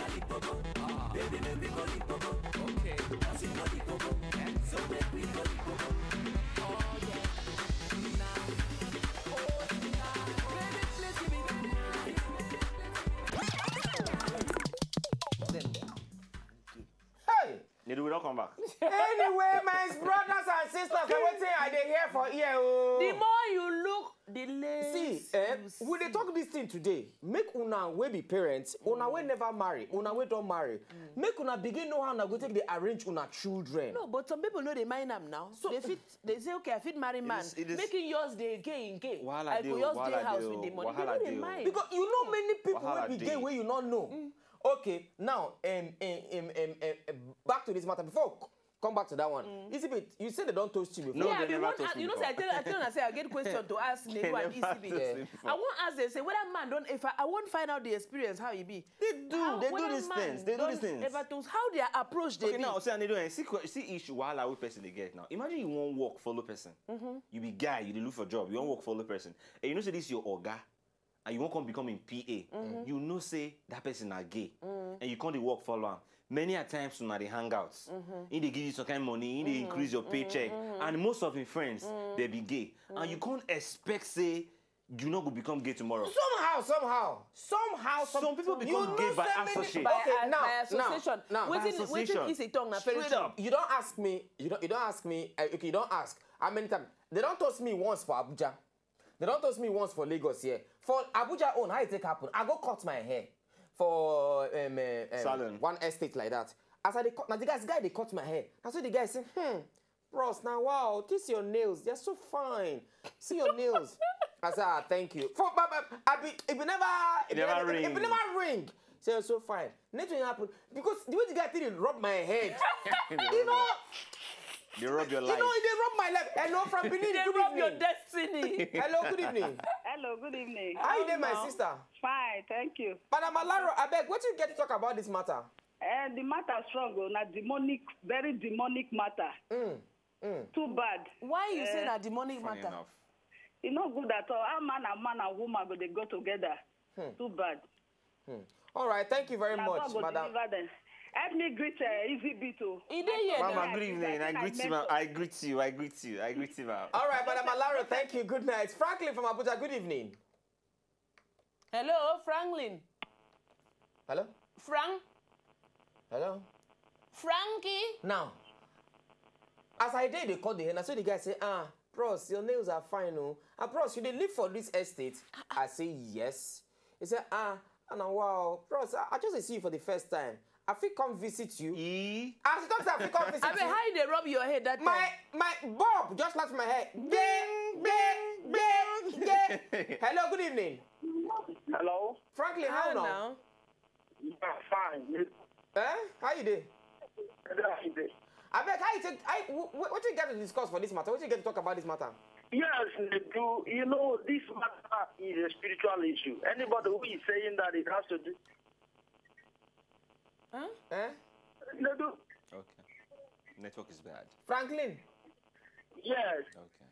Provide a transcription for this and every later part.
Baby, make me go lipopo. Okay. Cause you know lipopo. So make we go lipopo. Oh yeah. Now. Oh tonight. Baby, please give me Hey! Nedu, we don't come back. Anyway, my brothers and sisters, I'm waiting. I dey here for here. Oh. The more you look, the less. See, we dey talk this thing today. Make una we be parents, una we never marry, una we don't marry. Make una begin know how na go take dey arrange una children. No, but some people know they mind them now. So they say, okay, I fit marry man. Making yours the gay in gay. I go yours the house with the money. They know they mind. Because you know many people will be gay where you not know. Okay, now back to this matter before. Come back to that one. ECB, you said they don't toast you before. No, yeah, they never toast me. You know, I get question to ask Nedu and ECB. I won't ask them, say, whether man don't, if I won't find out the experience, how it be. They do these things. They do these things. How their approach they be. Now, say, Nedu, see issue while our person they get now. Imagine you won't work follow person. You be guy, you look for job, you won't work follow person. And you know, say this is your orga. And you won't come become in PA. You know, say that person are gay. And you can't work follow him. Many a times when they hangouts, they give you some kind of money, they increase your paycheck, and most of your friends they be gay, and you can't expect say you not go become gay tomorrow. Somehow, some people become gay by association. By association. Now, Wetin is a tongue na very straight up. You don't ask me. You don't ask me. Okay, you don't ask. How many times they don't toast me once for Abuja? They don't toast me once for Lagos here. For Abuja own, how it take happen? I go cut my hair for one estate like that. As I cut, now the guy they cut my hair. That's what the guy say, bros, now wow, this your nails, they're so fine. See your nails. I said, thank you. It never ring. Say you're so fine. Nothing happen because the way the guy didn't rub my head, you know. They rub your life. You know, they rub my life. Hello from Benin. They rub your destiny. Hello, good evening. Hello, good evening. How you doing, my sister? Fine, thank you. Madam Alaro, I beg, what you get to talk about this matter? The matter strong, na demonic, very demonic matter. Too bad. Why you say that demonic matter? Enough. It's not good at all. A man and woman go they go together. Too bad. All right, thank you very much, madam. Help me greet ECB too. Mama, good evening. I greet you, I greet you, ma'am. All right, Madam Alaro, thank you. Good night. Franklin from Abuja, good evening. Hello, Franklin. Hello? Hello? Frankie? Now, as I did, they called the hand. I saw the guy say, bros, your nails are fine, no? Bros, you did live for this estate? I say, yes. He said, and wow, bros, I just see you for the first time. I feel come visit you. I thought I feel come visit you. I mean, how they rub your head that time? My bob just left my head. Hello, good evening. Hello. Franklin, how now? Yeah, fine. How you doing? How you doing? I beg, what you get to discuss for this matter? What you get to talk about this matter? Yes, you know, this matter is a spiritual issue. Anybody who is saying that it has to do... Okay. Network is bad. Franklin? Yes. Okay.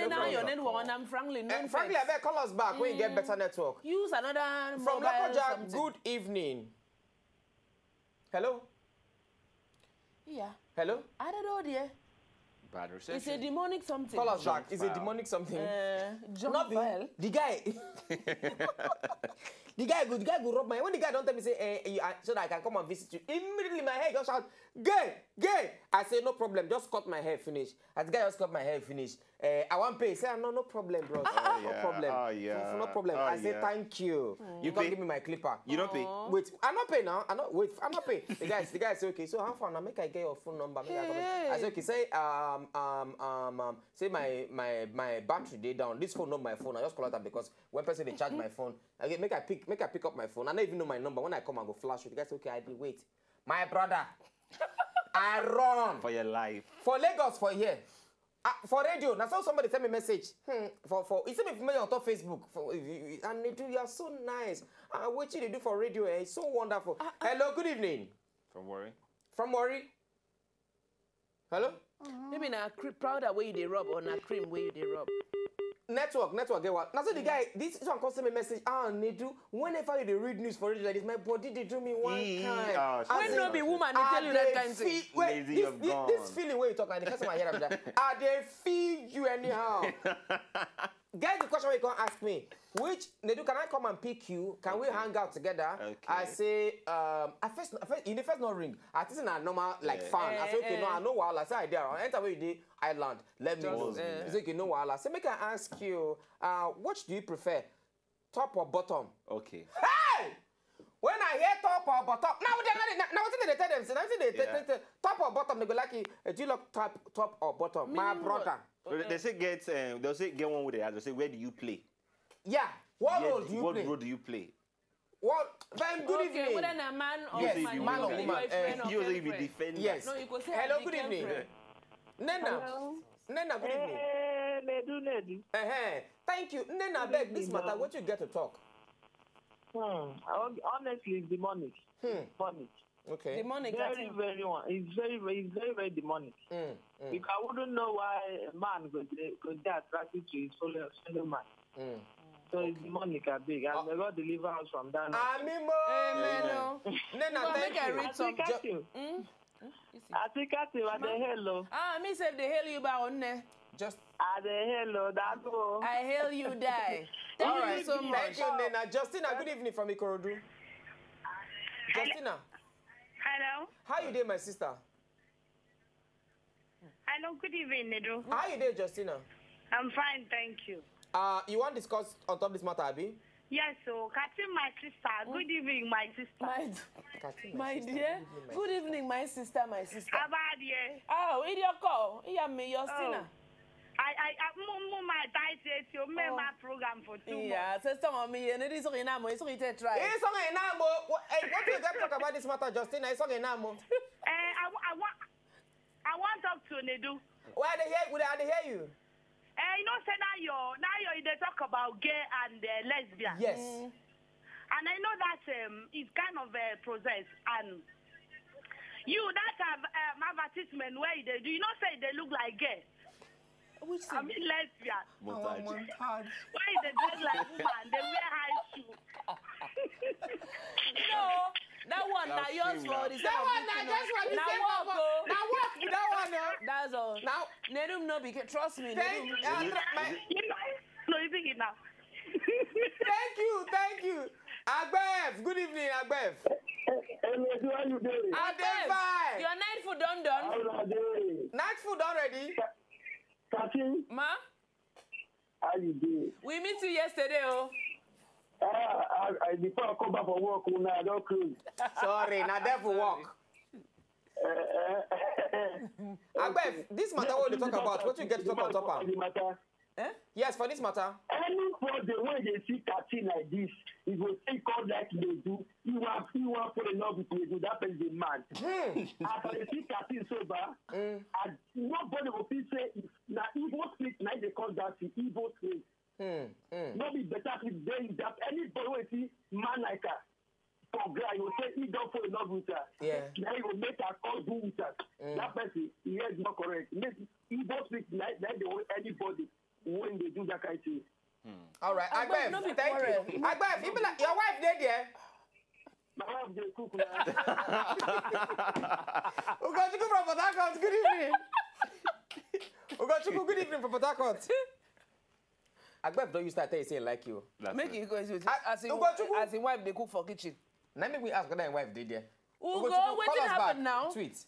Now your network, I'm Franklin. Franklin, I beg, call us back when you get better network. Use another from Lokoja, good evening. Hello? Yeah. Hello? I don't know, dear. Bad reception. It's a demonic something. Call us back. It's a demonic something. Not the guy. The guy go rub my head. When the guy don't tell me, say, so that I can come and visit you, immediately my hair just shout, gay. I say, no problem, just cut my hair, finish. As the guy just cut my hair, finish. I want pay. Say, no problem, bro. No problem. No problem. I say, thank you. You can't give me my clipper. You don't pay? Wait, I'm not pay now. I'm not pay. The guy say, okay, so how far now? Make I get your phone number. I say, okay, say, say my battery day down. This phone, not my phone. I just call it because when person they charge my phone, make I pick up my phone. I don't even know my number. When I come, I go flash it. The guy say, okay, I did wait. My brother, I run for your life. For Lagos, for here. For radio, now somebody send me a message. You send me on top Facebook. And you are so nice. What you do for radio? It's so wonderful. Hello, good evening. From Worry. From Worry. Hello. Maybe na powder where you they rub or na cream where you they rub. Network, get what? Now so the guy, this one calls me a message. Ah, Nedu, whenever you read news for it like this, my body they do me one kind. When no be woman, they tell you that kind of thing. Wait, this feeling where you talk and the customer hear that. Ah, they feed you anyhow. Get the question where you can ask me. Which Nedu, can I come and pick you? Can we hang out together? Okay. I say, in the first no ring. I think a normal like fan. I say, okay, no, I know while I say I there. I enter where the island. Let me go. I say, okay, no while I say, make I ask you, which do you prefer, top or bottom? Okay. Hey! When I hear top or bottom, now what did they tell them? Now top or bottom, they go like, do you like top or bottom? My brother. They say they'll say get one with the other. They say where do you play? Yeah. What role do you play? What role do you play? What? Good evening. Whether a man or yes, woman, man or woman. You also be defending. Yes. No, you could say hello, good evening. Nena. Hello. Nena, good evening. Nedu. Thank you. Nena, beg, this matter, what you get to talk? Honestly, it's demonic. Demonic. Okay. Demonic. It's very demonic. Because I wouldn't know why a man could get attracted to his fellow man. So it's demonic, I big. And may God deliver us from that. Amen. Nena, thank you. Read some. I think at the hello. Me said they hail you by on there. Just at the hello, that's all. I hail you, die. Thank you so much. Thank you, Nena. Justina, good evening from Ikorodu. Justina. Hello. How you doing, my sister? Hello, good evening, Nedu. How you doing, Justina? I'm fine, thank you. You want to discuss on top of this matter, Abby? Yes, so Katim, my sister. Good evening, my sister. My dear. Good evening, my sister, my sister. How about you? Oh, in your call. Yeah, me, Justina. My tight you made my program for 2 months. Yeah, so some of me, and it is okay now, it's okay to try. It's okay now, what do you got to talk about this matter, Justina? It's okay now, I want to talk to Nedu. Why they hear you? You know, say now they talk about gay and lesbian. Yes. And I know that it's kind of a process. And you that have advertisement where they do, you know, say they look like gay. I mean lesbian. Why they dress like woman? They wear high shoes. No, that one now yours for the that one now just for the same walk. Now walk with that one now. That's all. Now Nedum no be trust me. Thank No, you think it now. Thank you. Agbev, good evening, Agbev. Agbev, your night food done. Night food already? Katim. Ma? How you doing? We meet you yesterday, oh. Before I come back from work, I don't close. Sorry, now there for work. Agbev, this matter what they talk about, what you get to talk on top of? Yes, for this matter. Anybody when they see Katim like this, he will think God like they do. He want for the love with you. That is the man. After they see Katim sober, and nobody will say now evil spirit. Now they call that the evil spirit. Not be better if they that anybody will see man like her. For guy, he will say he don't fall in love with her. Yeah. Now he will make her call do with her. That person, he is not correct. Evil spirit like they want anybody. When they do that kind of thing. All right, Agbev, thank you. Agbev, even like your wife dead there. My wife they cook now. Ugochukwu from Port Harcourt, good evening. Ugochukwu, good evening from Port Harcourt. Agbev, don't you start saying like you. Make it go as in wife they cook for kitchen. Now make me ask whether your wife did there. Ugo, what happened now? Tweet.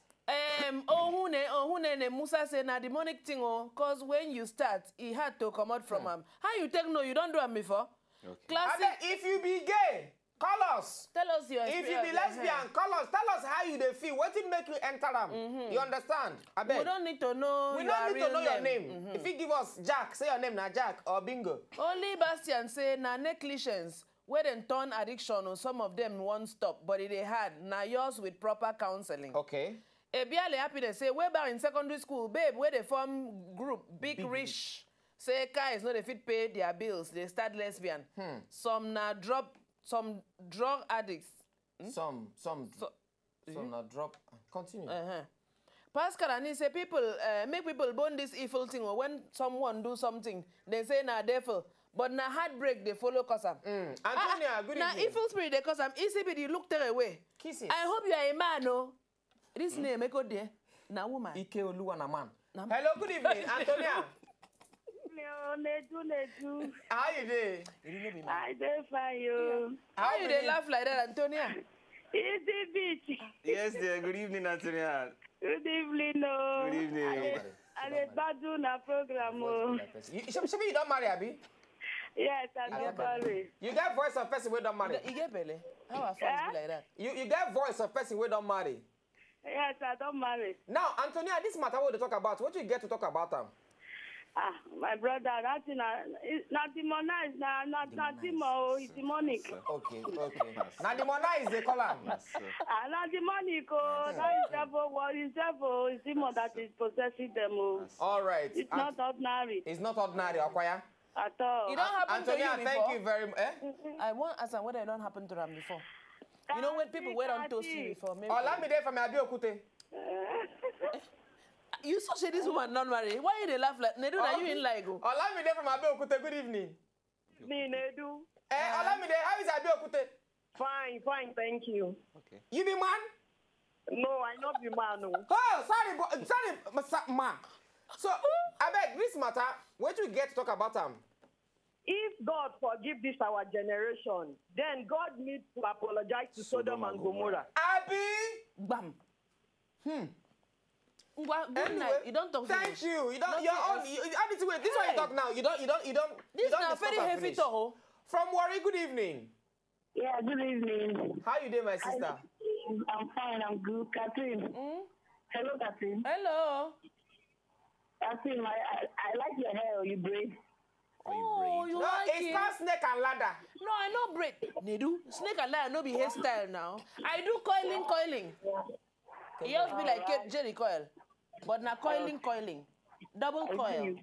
Musa said na demonic thing cause when you start, he had to come out from him. How you take no? You don't do it before. Okay. Classic. If you be gay, call us. Tell us your experience. If you be lesbian, call us. Tell us how you they feel. What it make you enter them? You understand? I bet. We don't need to know. We don't need to know your name. If you give us Jack, say your name na Jack or Bingo. Only Bastian say na negligence. Where then turn addiction or some of them won't stop, but it hard. Now yours with proper counseling. Okay. Ebiale happiness say way back in secondary school, babe, where they form group, big rich. Say guys no they fit pay their bills, they start lesbian. Some na drop, some drug addicts. Some na drop. Continue. Pascal and he say people make people burn this evil thing, or when someone do something, they say na devil. But na heartbreak they follow cause am. Antonia, good na evening. evil spirit they cause am. Easy be you look tear away. Kisses. I hope you are a man, no. This name echo there. Na woman. Ike Oluwa na man. Hello, good evening, Antonia. Hello, Nedu. How you doing? I dey fine, you. How you they laugh like that, Antonia? Easy beach. Yes, dear. Good evening, Antonia. Good evening, no. Good evening. I dey badu na program, oh. Should you don't marry, Abi? Yes, I don't marry. You get voice of person we don't marry. You get belly. How our friends be like that? You get voice of person we don't marry. Yes, I don't marry. Now, Antonia, this matter what they talk about. What you get to talk about them? My brother, nothing, not demonized, not demo, it's demonic. Okay. Now the money is the column. Not demonic, oh, that is devil, what is devil, it's demon that is possessing them, oh. All right. It's not ordinary. It's not ordinary, Okwaya. At all. It don't happen Antonia, to you before. thank you very much. I want to ask whether it don't happen to them before. You know when people wait on toast you before, maybe. Oh, let me there from Abiokute. You saw say this woman not married. Why you they laugh like Nedu? Are you in like go? Oh, let me there from Abiokute. Good evening. Me, Nedu. Oh, let me there. How is Abiokute? Fine, thank you. Okay. You be man? No, I not be man, no. Oh, sorry, man. So, I beg this matter. What you get to talk about them? If God forgive this our generation, then God needs to apologize to Sodom and Gomorrah. Abi? Bam. Good night. You don't talk Thank finish. you. You don't. Nothing You're on. else. This one you talk now. You don't. This is now very heavy talk. From Warri, good evening. Yeah, good evening. How you doing, my sister? I'm fine, I'm good. Katim. Hello, Katim. Hello. Katim, I like your hair, you braid. Oh, you No, like it's it? not snake and ladder. No, I know braid. Nedu, snake and ladder no be hairstyle now. I do coiling. It used to be like jelly coil, but now coiling. Double coil.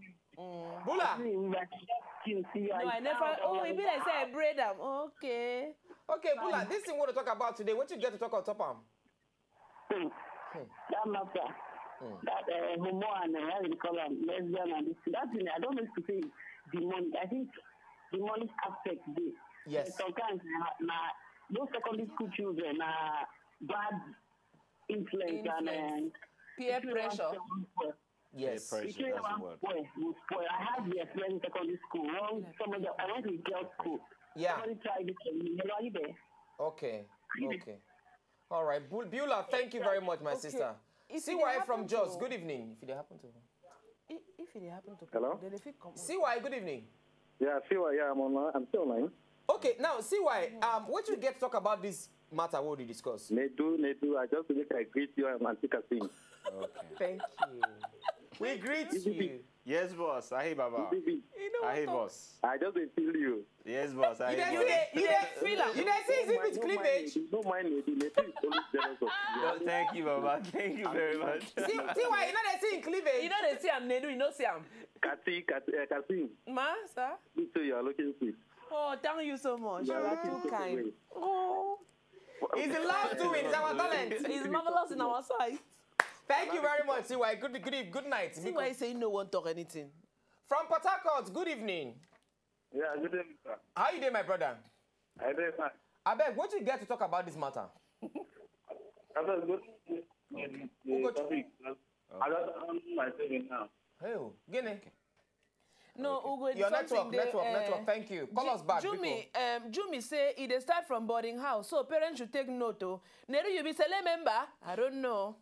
Bula. No, I never. Oh, it be like say I braid them. Okay. Okay, Bula, this thing we want to talk about today. What you get to talk on top of? That matter. That homo and how you call them, lesbian and this. That thing, I don't know if to say demonic. I think demonic aspect this. Yes. Sometimes those secondary school children are bad influence. And peer pressure. Yes. Pressure, that's the word. Spoil. I had the experience in secondary school. I went to girls' school. Yeah. Somebody tried it. Hello, are you there? Okay. All right. Beulah, thank you very much, my sister. CY from Jos, good evening. If it happen to If it happen to Hello? then if it come. CY, good evening. Yeah, CY, yeah, I'm online. I'm still online. Okay, now CY, what you get to talk about this matter? What we discuss? Nedu, I just wish I greet you and Auntie Kasim. Okay. Thank you. We greet you. Yes, boss. Ahi, Baba. Ahi, boss. I just didn't feel you. Yes, boss. Ahi, You boss. didn't see exhibit cleavage. Don't mind Nedu. Nedu is always jealous of you. No, thank you, Baba. Thank you very much. CY, you know they see cleavage. You know they see I'm Nedu, you know see I'm. Kasim, Ma, sir. you too, you are looking sweet. Oh, thank you so much. You You are are looking too so kind. great. Oh, It's the love doing, it's our talent. it's marvelous in our sight. Thank you very much, CY. Good night. See why you say you no want talk anything. From Port Harcourt, good evening. Yeah, good evening, sir. How you doing, my brother? I did fine. I beg, what you get to talk about this matter? I was good. Topic. I don't know myself now. Hey, Guinea. No, Ugo, it's Your something network. Thank you. Call us back. Jumi say it start from boarding house, so parents should take note. Neru, you be Sele member? I don't know.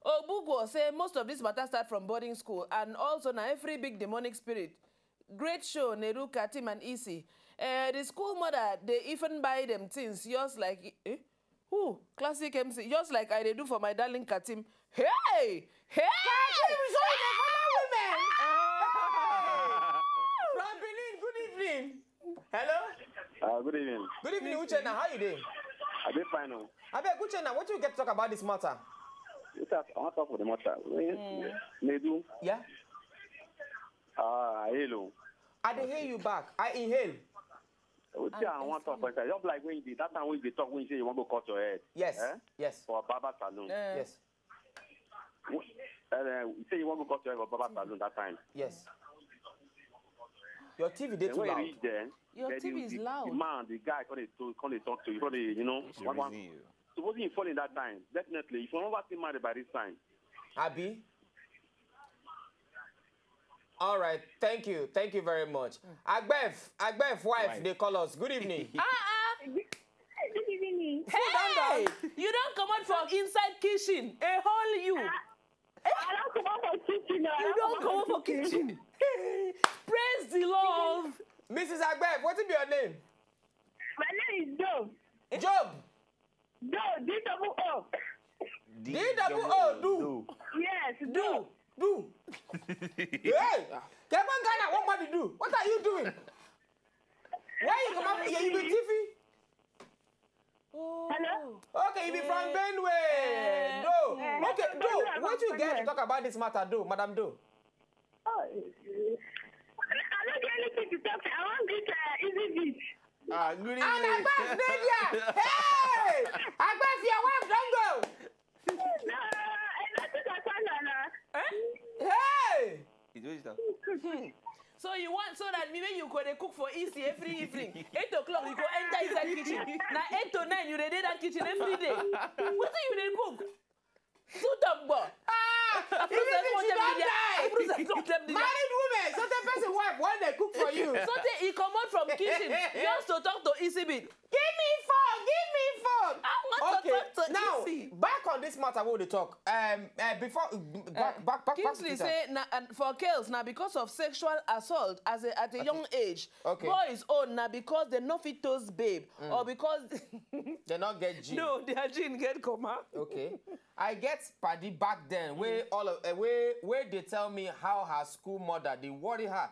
Obugo say most of this matter start from boarding school, and also now every big demonic spirit. Great show, Nedu, Katim, and Isi. The school mother, they even buy them things, just like classic MC, just like I do for my darling Katim. Hey! From Benin, good evening. Hello? Good evening. Good evening, Uchenna. How you doing? I did fine now. I beg, Uchenna, what you get to talk about this matter? I want to talk for the matter. Nedu. Yeah? Hello. I didn't hear you back. I inhale. I want to talk for just like when you that time when you talk when you say you want to cut your head. Yes. Yes. For a barber salon. Yes. You say you want to go to Baba Salon that time. Yes. Your TV did too when loud. you reach there, Your TV is loud. The man, the guy, can they talk to you? Supposing you fall in that time, definitely. If you're not married by this time. Abi? All right, thank you very much. Agbef wife, they call us. Good evening. Good evening. Hey, you don't come out from inside kitchen. A whole you. I don't come out for kitchen. You don't come out for kitchen. Praise the Lord. Mrs. Agbef, what is your name? My name is Job. Job. Job, D-double-O. D-double-O, do. Yes, Do. Hey, Kevin Ghana, what do you do? What are you doing? Why you come up here? You be TV? Hello? Okay, you be from Benue. Do. Okay, Do. What you get to talk about this matter, Do, Madam Do? Oh, I don't get anything to talk. I want this easy beat. Good evening. And Agbef, Nadia. Hey! Agbef, your wife, don't go. No, Hey! So you want so that maybe you could cook for easy every evening. 8 o'clock you go enter inside kitchen. Now 8 to 9 you dey that kitchen every day. What do you dey cook? Suit up, boy. Married women, so the person wife when they cook for you. So he come out from kitchen just to talk to Isibit. Give me phone. I want to talk to now, Isi. back on this matter, what they talk. Before back. Kingsley say for girls now because of sexual assault at a young age. Okay. Boys own now because they no fit toast babe or because they not get gene. no their gene get comma. Okay. I get paddy back then where all of where they tell me how her school mother they worry her.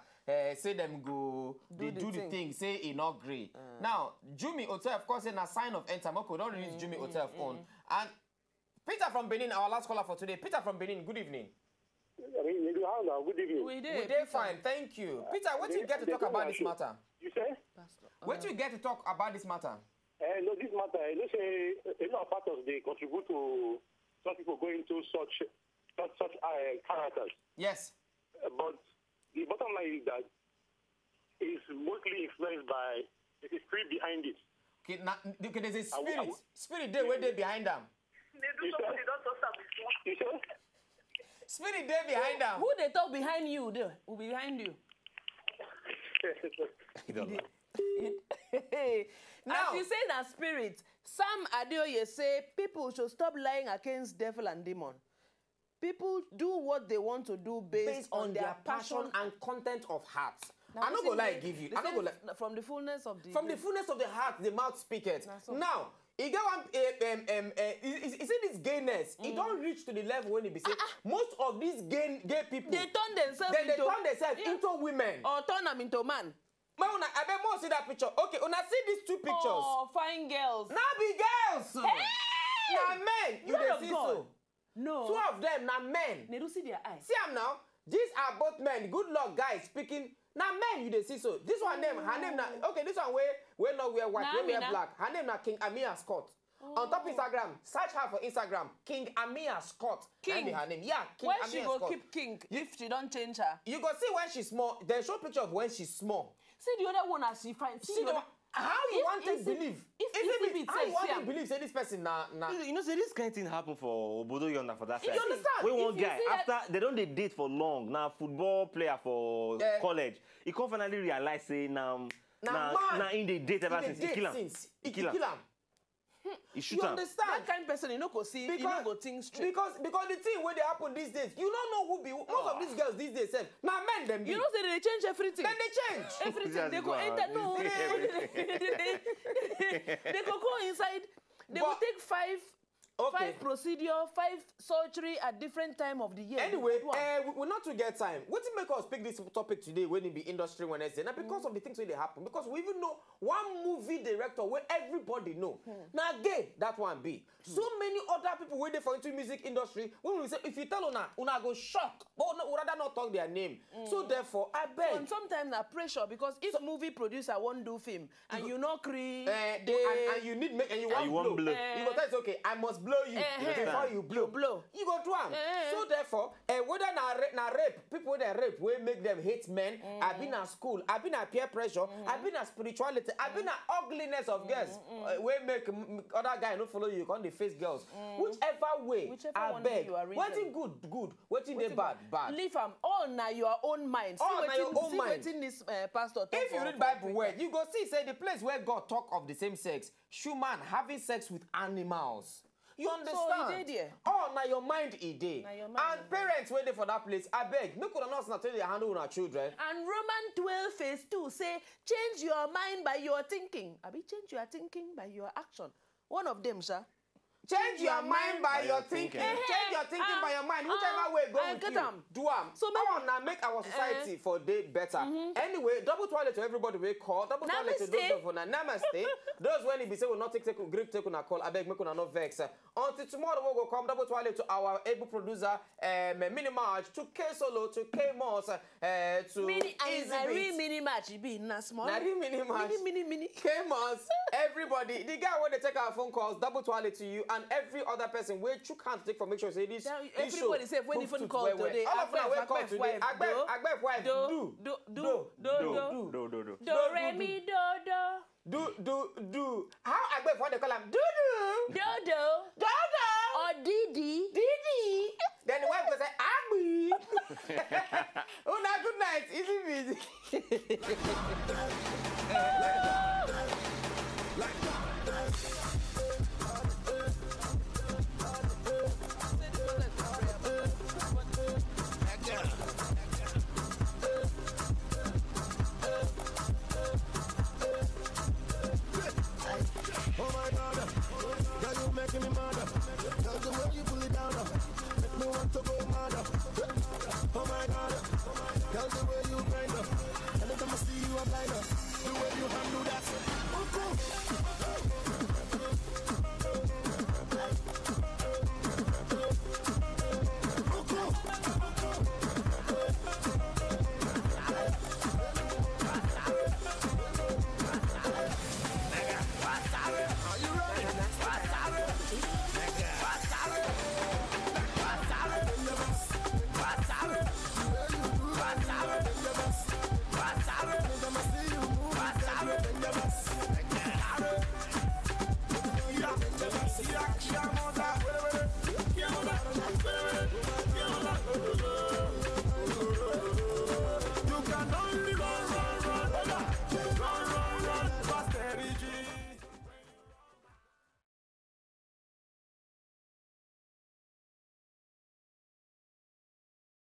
Say them go, they do the thing, say it not great. Now, Jumi Hotel, of course, in a sign of enter. Okay, don't release Jumi Hotel phone. And Peter from Benin, our last caller for today. Peter from Benin, good evening. Good evening. We We did fine, thank you. Peter, what do you get to talk about this matter? You say? What do you get to talk about this matter? No, this matter, let's say, a lot of factors, they contribute to some people going to such characters. Yes. But the bottom line is that it's mostly influenced by the spirit behind it. Okay, there's a spirit. Spirit there where they behind them. You say? Spirit there behind them. Who they talk behind you there? Who behind you? Now, as you say that spirit, Sam Adeoye say people should stop lying against devil and demon. People do what they want to do based on their passion and content of heart. Now, I'm not gonna lie, give you. I'm not gonna lie. From the fullness of the From the fullness of the heart, the mouth speaketh. So. Now, you get one. You see this gayness. It don't reach to the level when it be say most of these gay people. They turn themselves into women. or turn them into man. I bet more see that picture. Okay, when I see these two pictures. Oh, fine girls. Now be girls. Hey! Now men. You Word dey of see God. so. No. Two of them now men. They don't see their eyes. See them now. These are both men. Good luck, guys. Speaking. Now men, you dey see so. This one name, her name now. Okay, this one we not wear white, we wear black. Her name now King Amia Scott. On top Instagram, search her for Instagram. King Amia Scott. King. Her name. Yeah, King When Amia she go Scott. keep king if she don't change her. You go see when she's small. They show picture of when she's small. See the other one as she find. See the one. How you want to believe? How you want to believe say this person na. You know, say this kind of thing happen for Obodo Yonda for that side. You understand? When one If you guy, see that- after they don't date for long, now football player for college, he can't finally realize say now in the date ever since he kill him. He kill him. He shoot You him. understand? That kind of person, you know, go see, you know, go think straight. Because the thing where they happen these days, you don't know who be. Most of these girls these days, now men them be. You know, say they change everything. Then they change. Everything. They Just go go enter. out. No. They go inside. They will But- take five procedure, 5 surgery at different time of the year. Anyway, we're not to get time. What to make us pick this topic today when it be industry Wednesday? Now because of the things where they happen. Because we even know one movie director where everybody know. Now gay, that one be. So many other people waiting for into music industry. When we say if you tell una go shock, but we rather not talk their name. So therefore, I beg. And sometimes that pressure because if movie producer won't do film and you not create, and you need make and you want blow. blow. You go tell us okay, I must blow blow you before you blow. You go do am. So therefore, whether na rape, people wey rape wey make them hate men, I been at school, I been at peer pressure, I been at spirituality, I been at ugliness of girls wey make other guy no follow you, come dey face girls. Whichever way, I beg. Wetin good, wetin dey bad. Leave am all na your own mind. All na your own mind. See wetin this pastor talk. If you read Bible well, you go see say the place where God talk of the same sex, human having sex with animals. You understand? So e dey there. Oh, na your mind e dey. And parents wey dey for that place, I beg, make una know na tell you handle una children. And Roman 12:2 say, change your mind by your thinking. Abi change your thinking by your action. One of them, sir. Change your mind by your thinking. Change your thinking by your mind. Whichever way go with you. Do am. So now make our society for day better. Anyway, double toilet to everybody we call. Double toilet to those for namaste. Those when it be say will not take Greek take una call. I beg make una no vex. Until tomorrow we go come double toilet to our able producer Mini March, to K Solo, to K Moss, to Easy Mini March be na small. Mini March. Mini. K Moss. Everybody. The guy when they take our phone calls, double toilet to you. And every other person where you can't take for make sure say this. Everybody say when even call today. All of them wake up today. Agbef wife. Do re mi do. How Agbef what they call him? Do. Or Didi. Then the wife will say Agbi. Oh, now good night. Easy busy.